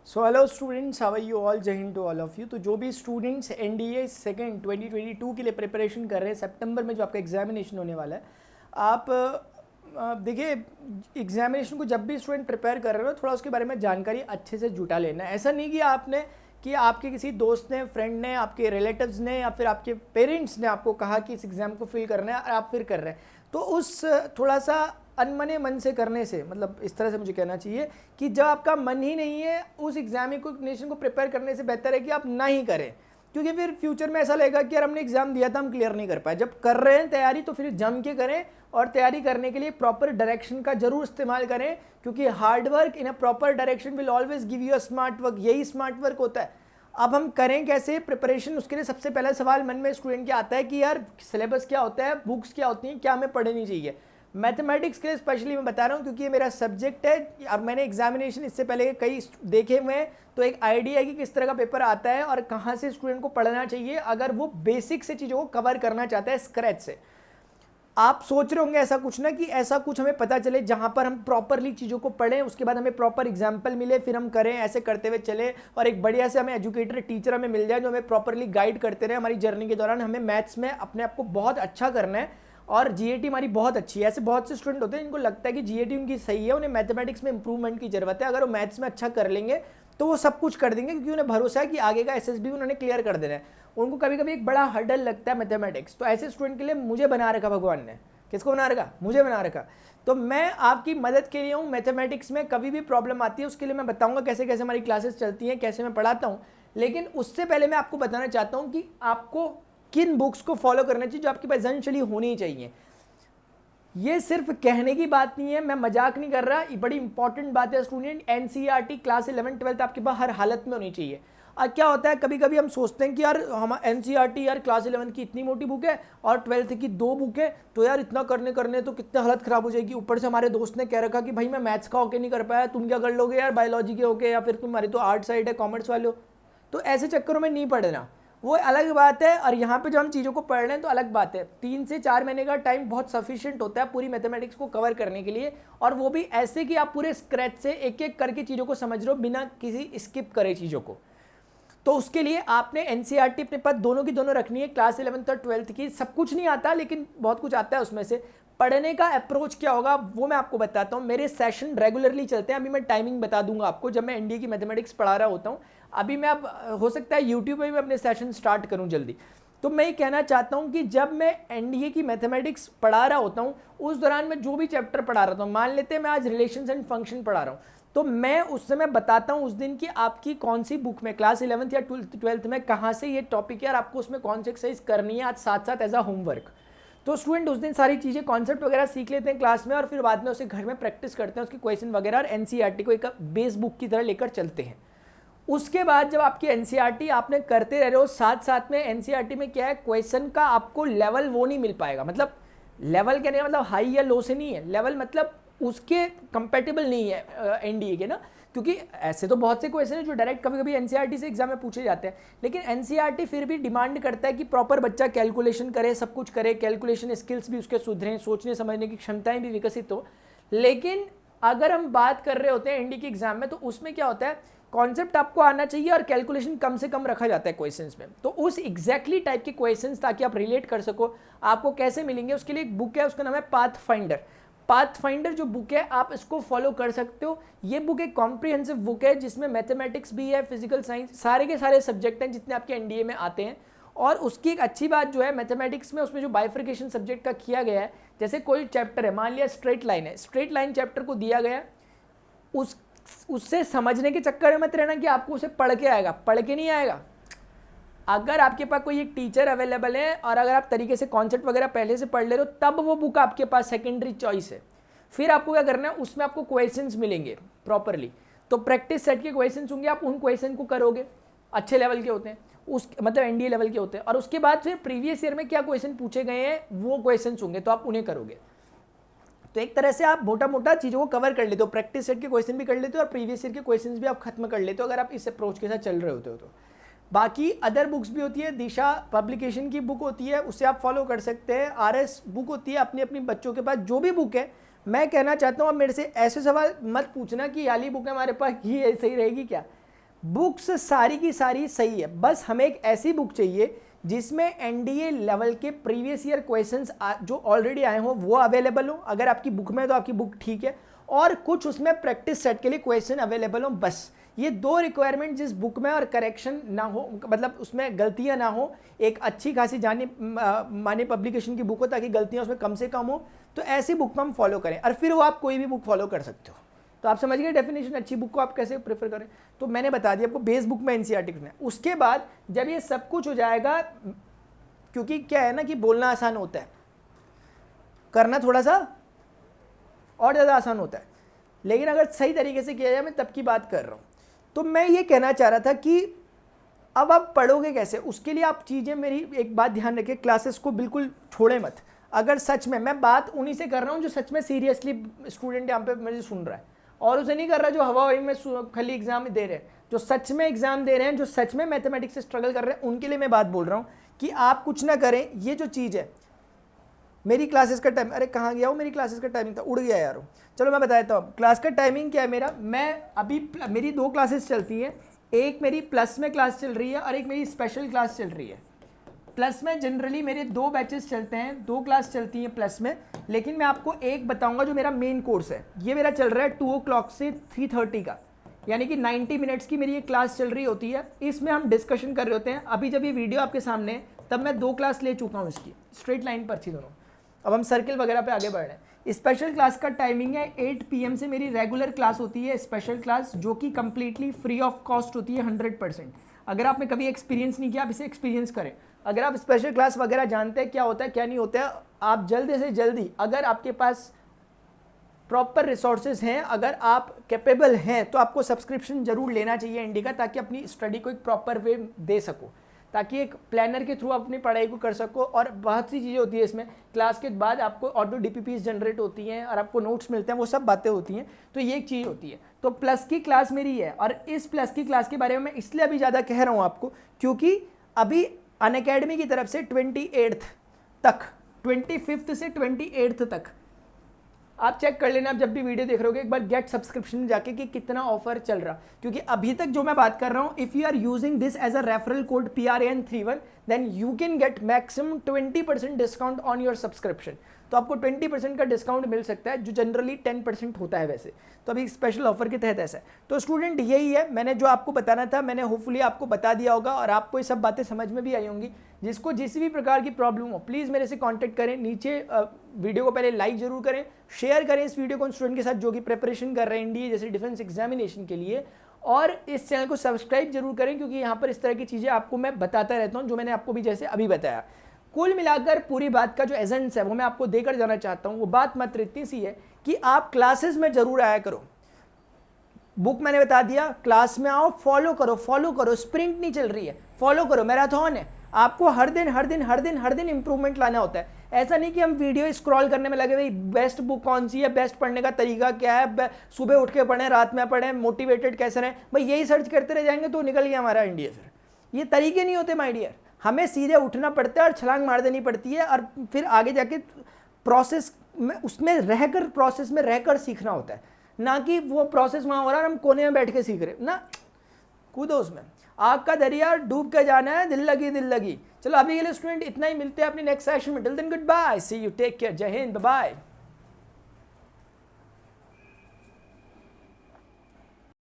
So hello students, how are you all? Jai Hind to all of you. तो जो भी students NDA second 2022 के लिए प्रिपरेशन कर रहे हैं, सितंबर में जो आपका एग्जामिनेशन होने वाला है, आप देखिए, एग्जामिनेशन को जब भी स्टूडेंट प्रिपेयर कर रहे हो थोड़ा उसके बारे में जानकारी अच्छे से जुटा लेना है। ऐसा नहीं कि आपके किसी दोस्त ने, फ्रेंड ने, आपके रिलेटिव्स ने या फिर आपके पेरेंट्स ने आपको कहा कि इस एग्ज़ाम को फिल करना है और आप फिर कर रहे हैं, तो उस थोड़ा सा अनमने मन से करने से, मतलब इस तरह से मुझे कहना चाहिए कि जब आपका मन ही नहीं है उस एग्जामिनेशन को प्रिपेयर करने से बेहतर है कि आप ना ही करें, क्योंकि फिर फ्यूचर में ऐसा लगेगा कि यार हमने एग्जाम दिया था, हम क्लियर नहीं कर पाए। जब कर रहे हैं तैयारी तो फिर जम के करें, और तैयारी करने के लिए प्रॉपर डायरेक्शन का जरूर इस्तेमाल करें, क्योंकि hard work in a proper direction will always give you a smart work. यही स्मार्ट वर्क होता है। अब हम करें कैसे प्रिपरेशन, उसके लिए सबसे पहला सवाल मन में स्टूडेंट के आता है कि यार सिलेबस क्या होता है, बुक्स क्या होती हैं, क्या हमें पढ़नी चाहिए। मैथमेटिक्स के लिए स्पेशली मैं बता रहा हूँ क्योंकि ये मेरा सब्जेक्ट है। अब मैंने एग्जामिनेशन इससे पहले कई देखे हुए हैं, तो एक आइडिया है कि किस तरह का पेपर आता है और कहाँ से स्टूडेंट को पढ़ना चाहिए अगर वो बेसिक से चीज़ों को कवर करना चाहता है स्क्रैच से। आप सोच रहे होंगे ऐसा कुछ ना, कि ऐसा कुछ हमें पता चले जहां पर हम प्रॉपरली चीज़ों को पढ़ें, उसके बाद हमें प्रॉपर एग्जाम्पल मिले, फिर हम करें, ऐसे करते हुए चले, और एक बढ़िया से हमें एजुकेटर टीचर हमें मिल जाए जो हमें प्रॉपरली गाइड करते रहे हमारी जर्नी के दौरान। हमें मैथ्स में अपने आप को बहुत अच्छा करना है और जीएटी हमारी बहुत अच्छी है। ऐसे बहुत से स्टूडेंट होते हैं जिनको लगता है कि जीएटी उनकी सही है, उन्हें मैथमेटिक्स में इंप्रूवमेंट की जरूरत है। अगर वो मैथ्स में अच्छा कर लेंगे तो वो सब कुछ कर देंगे, क्योंकि उन्हें भरोसा है कि आगे का एसएसबी उन्होंने क्लियर कर देना है। उनको कभी कभी एक बड़ा हर्डल लगता है मैथमेटिक्स, तो ऐसे स्टूडेंट के लिए मुझे बना रखा भगवान ने। किसको बना रखा? मुझे बना रखा। तो मैं आपकी मदद के लिए हूँ। मैथमेटिक्स में कभी भी प्रॉब्लम आती है उसके लिए मैं बताऊंगा कैसे कैसे हमारी क्लासेस चलती हैं, कैसे मैं पढ़ाता हूँ। लेकिन उससे पहले मैं आपको बताना चाहता हूँ कि आपको किन बुक्स को फॉलो करना चाहिए, जो आपके पास एसेंशियली होनी चाहिए। ये सिर्फ कहने की बात नहीं है, मैं मजाक नहीं कर रहा, ये बड़ी इंपॉर्टेंट बात है स्टूडेंट। एनसीईआरटी क्लास 11 12 आपके पास हर हालत में होनी चाहिए। और क्या होता है, कभी कभी हम सोचते हैं कि यार हम एनसीईआरटी यार क्लास 11 की इतनी मोटी बुक है और 12th की 2 बुक है, तो यार इतना करने करने तो कितनी हालत खराब हो जाएगी। ऊपर से हमारे दोस्त ने कह रखा कि भाई मैं मैथ्स का होके नहीं कर पाया, तुम क्या कर लोगे यार बायोलॉजी के होके, या फिर तुम्हारी तो आर्ट साइड है, कॉमर्स वाले हो। तो ऐसे चक्करों में नहीं पढ़ना, वो अलग बात है। और यहाँ पे जो हम चीज़ों को पढ़ रहे हैं तो अलग बात है। 3 से 4 महीने का टाइम बहुत सफिशिएंट होता है पूरी मैथमेटिक्स को कवर करने के लिए, और वो भी ऐसे कि आप पूरे स्क्रैच से एक एक करके चीज़ों को समझ रहे हो बिना किसी स्किप करे चीज़ों को। तो उसके लिए आपने एनसीईआरटी अपने पास दोनों की दोनों रखनी है, क्लास 11th और 12th की। सब कुछ नहीं आता लेकिन बहुत कुछ आता है उसमें से। पढ़ने का अप्रोच क्या होगा वो मैं आपको बताता हूँ। मेरे सेशन रेगुलरली चलते हैं। अभी मैं टाइमिंग बता दूंगा आपको जब मैं एनडीए की मैथमेटिक्स पढ़ा रहा होता हूँ। अभी मैं, अब हो सकता है यूट्यूब पे भी अपने सेशन स्टार्ट करूँ जल्दी। तो मैं ये कहना चाहता हूँ कि जब मैं एनडीए की मैथमेटिक्स पढ़ा रहा होता हूँ उस दौरान मैं जो भी चैप्टर पढ़ा रहा हूँ, मान लेते हैं मैं आज रिलेशंस एंड फंक्शन पढ़ा रहा हूँ, तो मैं उस समय बताता हूँ उस दिन की आपकी कौन सी बुक में, क्लास 11th या 12th में कहाँ से ये टॉपिक है और आपको उसमें कौन सी एक्सरसाइज करनी है आज साथ साथ एज अ होमवर्क। तो स्टूडेंट उस दिन सारी चीज़ें, कॉन्सेप्ट वगैरह सीख लेते हैं क्लास में, और फिर बाद में उसे घर में प्रैक्टिस करते हैं उसकी क्वेश्चन वगैरह, और एनसीईआरटी को एक बेस बुक की तरह लेकर चलते हैं। उसके बाद जब आपकी एनसीईआरटी आपने करते रह रहे हो, साथ साथ में एनसीईआरटी में क्या है, क्वेश्चन का आपको लेवल वो नहीं मिल पाएगा। मतलब लेवल कहने का मतलब हाई या लो से नहीं है, लेवल मतलब उसके कंपेटेबल नहीं है एनडीए के ना। क्योंकि ऐसे तो बहुत से क्वेश्चन हैं जो डायरेक्ट कभी कभी एनसीईआरटी से एग्जाम में पूछे जाते हैं, लेकिन एनसीईआरटी फिर भी डिमांड करता है कि प्रॉपर बच्चा कैलकुलेशन करे, सब कुछ करे, कैलकुलेशन स्किल्स भी उसके सुधरें, सोचने समझने की क्षमताएं भी विकसित हो। लेकिन अगर हम बात कर रहे होते हैं एनडीए के एग्जाम में, तो उसमें क्या होता है, कॉन्सेप्ट आपको आना चाहिए और कैलकुलेशन कम से कम रखा जाता है क्वेश्चंस में। तो उस एग्जैक्टली टाइप के क्वेश्चंस, ताकि आप रिलेट कर सको, आपको कैसे मिलेंगे उसके लिए एक बुक है, उसका नाम है पाथ फाइंडर। पाथ फाइंडर जो बुक है आप इसको फॉलो कर सकते हो। ये बुक एक कॉम्प्रिहेंसिव बुक है जिसमें मैथमेटिक्स भी है, फिजिकल साइंस, सारे के सारे सब्जेक्ट हैं जितने आपके एनडीए में आते हैं। और उसकी एक अच्छी बात जो है मैथमेटिक्स में, उसमें जो बाइफर्केशन सब्जेक्ट का किया गया है, जैसे कोई चैप्टर है, मान लिया स्ट्रेट लाइन है, स्ट्रेट लाइन चैप्टर को दिया गया, उस उससे समझने के चक्कर में मत रहना कि आपको उसे पढ़ के आएगा, पढ़ के नहीं आएगा। अगर आपके पास कोई एक टीचर अवेलेबल है और अगर आप तरीके से कॉन्सेप्ट वगैरह पहले से पढ़ ले रहे हो, तब वो बुक आपके पास सेकेंडरी चॉइस है। फिर आपको क्या करना है, उसमें आपको क्वेश्चंस मिलेंगे प्रॉपरली, तो प्रैक्टिस सेट के क्वेश्चंस होंगे, आप उन क्वेश्चन को करोगे, अच्छे लेवल के होते हैं, उस मतलब एनडीए लेवल के होते हैं, और उसके बाद फिर प्रीवियस ईयर में क्या क्वेश्चन पूछे गए हैं वो क्वेश्चन होंगे, तो आप उन्हें करोगे। तो एक तरह से आप मोटा मोटा चीज़ों को कवर कर लेते हो, प्रैक्टिस सेट के क्वेश्चन भी कर लेते हो और प्रीवियस ईयर के क्वेश्चंस भी आप खत्म कर लेते हो अगर आप इस अप्रोच के साथ चल रहे होते हो। तो बाकी अदर बुक्स भी होती है, दिशा पब्लिकेशन की बुक होती है, उससे आप फॉलो कर सकते हैं। आरएस बुक होती है, अपनी अपनी बच्चों के पास जो भी बुक है। मैं कहना चाहता हूँ अब मेरे से ऐसे सवाल मत पूछना कि याली बुक है हमारे पास, ये सही रहेगी क्या। बुक्स सारी की सारी सही है, बस हमें एक ऐसी बुक चाहिए जिसमें एनडीए लेवल के प्रीवियस ईयर क्वेश्चंस जो ऑलरेडी आए हों वो अवेलेबल हो। अगर आपकी बुक में तो आपकी बुक ठीक है, और कुछ उसमें प्रैक्टिस सेट के लिए क्वेश्चन अवेलेबल हो। बस ये दो रिक्वायरमेंट जिस बुक में, और करेक्शन ना हो, मतलब उसमें गलतियां ना हो, एक अच्छी खासी जाने माने पब्लिकेशन की बुक हो ताकि गलतियां उसमें कम से कम हो, तो ऐसी बुक को हम फॉलो करें। और फिर वो आप कोई भी बुक फॉलो कर सकते हो। तो आप समझ गए डेफिनेशन, अच्छी बुक को आप कैसे प्रेफर करें। तो मैंने बता दिया आपको बेस बुक में एनसीईआरटी करना है। उसके बाद जब ये सब कुछ हो जाएगा, क्योंकि क्या है ना कि बोलना आसान होता है, करना थोड़ा सा और ज़्यादा आसान होता है, लेकिन अगर सही तरीके से किया जाए, मैं तब की बात कर रहा हूँ। तो मैं ये कहना चाह रहा था कि अब आप पढ़ोगे कैसे, उसके लिए आप चीज़ें, मेरी एक बात ध्यान रखें, क्लासेस को बिल्कुल छोड़े मत। अगर सच में, मैं बात उन्हीं से कर रहा हूँ जो सच में सीरियसली स्टूडेंट यहाँ पे मुझे सुन रहा है, और उसे नहीं कर रहा जो हवा में खाली एग्जाम दे रहे हैं। जो सच में एग्जाम दे रहे हैं, जो सच में मैथमेटिक्स से स्ट्रगल कर रहे हैं, उनके लिए मैं बात बोल रहा हूँ कि आप कुछ ना करें। ये जो चीज़ है, मेरी क्लासेस का टाइम, अरे कहाँ गया हो, मेरी क्लासेस का टाइमिंग था, उड़ गया यार। चलो मैं बता देता हूँ क्लास का टाइमिंग क्या है मेरा। मैं अभी मेरी 2 क्लासेस चलती हैं, एक मेरी प्लस में क्लास चल रही है और एक मेरी स्पेशल क्लास चल रही है। प्लस में जनरली मेरे 2 बैचेस चलते हैं, 2 क्लास चलती हैं प्लस में, लेकिन मैं आपको एक बताऊंगा जो मेरा मेन कोर्स है। ये मेरा चल रहा है 2 o'clock से 3:30 का, यानी कि 90 मिनट्स की मेरी ये क्लास चल रही होती है। इसमें हम डिस्कशन कर रहे होते हैं। अभी जब ये वीडियो आपके सामने है तब मैं 2 क्लास ले चुका हूँ इसकी, स्ट्रेट लाइन पर थी दोनों। अब हम सर्किल वगैरह पे आगे बढ़ रहे हैं। स्पेशल क्लास का टाइमिंग है 8 PM से मेरी रेगुलर क्लास होती है स्पेशल क्लास, जो कि कंप्लीटली फ्री ऑफ कॉस्ट होती है 100%। अगर आपने कभी एक्सपीरियंस नहीं किया, आप इसे एक्सपीरियंस करें। अगर आप स्पेशल क्लास वगैरह जानते हैं क्या होता है क्या नहीं होता है, आप जल्दी से जल्दी, अगर आपके पास प्रॉपर रिसोर्सेज हैं, अगर आप कैपेबल हैं, तो आपको सब्सक्रिप्शन जरूर लेना चाहिए इंडी का, ताकि अपनी स्टडी को एक प्रॉपर वे दे सको, ताकि एक प्लानर के थ्रू अपनी पढ़ाई को कर सको। और बहुत सी चीज़ें होती है इसमें, क्लास के बाद आपको ऑटो DPPs जनरेट होती हैं और आपको नोट्स मिलते हैं, वो सब बातें होती हैं। तो ये एक चीज़ होती है। तो प्लस की क्लास मेरी है, और इस प्लस की क्लास के बारे में मैं इसलिए अभी ज़्यादा कह रहा हूँ आपको, क्योंकि अभी अनअकैडमी की तरफ से 28 तक, 25 से 28 तक आप चेक कर लेना। आप जब भी वीडियो देख रहे हो एक बार गेट सब्सक्रिप्शन में जाके कि कितना ऑफर चल रहा, क्योंकि अभी तक जो मैं बात कर रहा हूं, if you are using this as a referral code PRAN31, then you can get maximum 20% discount on your subscription. तो आपको 20% का डिस्काउंट मिल सकता है, जो जनरली 10% होता है वैसे। तो अभी स्पेशल ऑफर के तहत ऐसा है। तो स्टूडेंट यही है, मैंने जो आपको बताना था मैंने होपफुली आपको बता दिया होगा, और आपको ये सब बातें समझ में भी आई होंगी। जिसको जिस भी प्रकार की प्रॉब्लम हो, प्लीज़ मेरे से कांटेक्ट करें। नीचे वीडियो को पहले लाइक जरूर करें, शेयर करें इस वीडियो को उन स्टूडेंट के साथ जो कि प्रिपरेशन कर रहे हैं एनडीए जैसे डिफेंस एग्जामिनेशन के लिए, और इस चैनल को सब्सक्राइब जरूर करें, क्योंकि यहाँ पर इस तरह की चीज़ें आपको मैं बताता रहता हूँ, जो मैंने आपको भी जैसे अभी बताया। कुल मिलाकर पूरी बात का जो एजेंस है वो मैं आपको देकर जाना चाहता हूँ। वो बात मात्र इतनी सी है कि आप क्लासेस में जरूर आया करो। बुक मैंने बता दिया, क्लास में आओ, फॉलो करो। स्प्रिंट नहीं चल रही है, फॉलो करो, मैराथन है। आपको हर दिन इंप्रूवमेंट लाना होता है। ऐसा नहीं कि हम वीडियो स्क्रॉल करने में लगे भाई बेस्ट बुक कौन सी है, बेस्ट पढ़ने का तरीका क्या है, सुबह उठ के पढ़ें, रात में पढ़ें, मोटिवेटेड कैसे रहें, भाई यही सर्च करते रह जाएंगे तो निकल गया हमारा इंडिया। फिर ये तरीके नहीं होते माय डियर, हमें सीधे उठना पड़ता है और छलांग मार देनी पड़ती है, और फिर आगे जाके प्रोसेस में, उसमें रहकर, प्रोसेस में रहकर सीखना होता है, ना कि वो प्रोसेस वहाँ हो रहा है हम कोने में बैठ के सीख रहे ना। कूदो उसमें, आग का दरिया डूब के जाना है, दिल लगी। चलो अभी के लिए स्टूडेंट इतना ही, मिलते हैं अपनी नेक्स्ट सेशन में। Till then good bye, see you, take care, Jai Hind, bye.